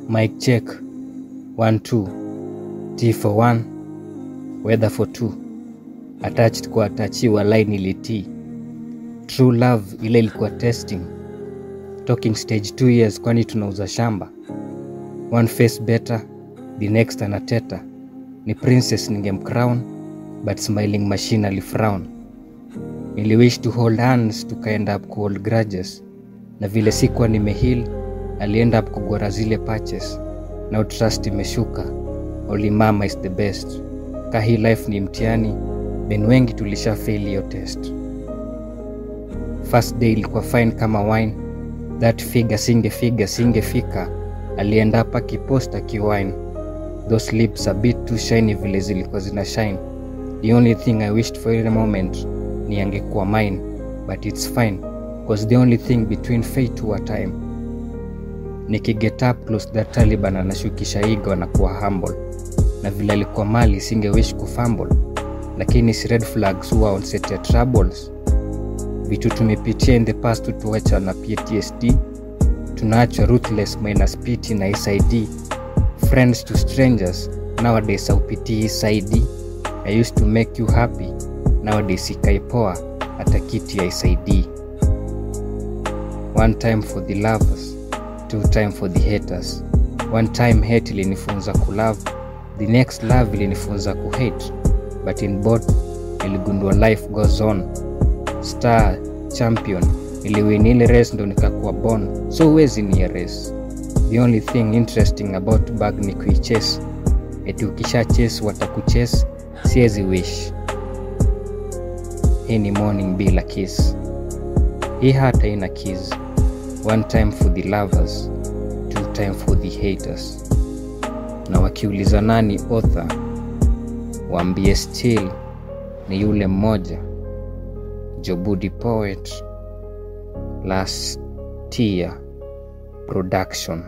Mic check 1 2. T for 1, weather for 2. Attached kwa atachiwa line ilitii. True love ile ilikuwa testing. Talking stage 2 years kwani tunauza shamba. One face better, the next anateta. Ni princess ningemcrown, but smiling machine alifrown. Niliwish to hold hands tukaend up hold grudges. Na vile sikuwa nimeheal, aliend up kugwara zile patches. Now trust imeshuka, only mama is the best. Kahi life ni mtiani, ben wengi tulisha fail your test. First day ilikuwa fine kama wine. That figure singefika. Aliend up akiposta kiwine. Those lips a bit too shiny vile zilikuwa zina shine. The only thing I wished for in a moment ni angekuwa mine, but it's fine, cause the only thing between fate to a time. Nikiget up close that Taliban anashukisha ego na kuwa humble. Na vile alikuwa mali singewish kufumble, lakini si red flags huwa on set ya troubles. Vitu tumepitia in the past tutuacha na PTSD. Tunaachwa ruthless minus pity na SID. Friends to strangers, nowadays aupitii SID. I used to make you happy, nowadays ikaipoa hata kiti ya SID. One time for the lovers, two time for the haters. One time hate ilinifunza kulove, the next love ilinifunza kuhate. But in both, niligundua life goes on. Star, champion, niliwin ile race ndo nikakuwa born, so huwezi ni race. The only thing interesting about bag ni kuichase. Eti ukisha chase watakuchase, siezi wish. Hii ni morning bila kiss. Hii hata ina kiss. One time for the lovers, two time for the haters. Na wakiuliza nani author, waambie still ni yule mmoja, Jobudi Poet, Last Year Production.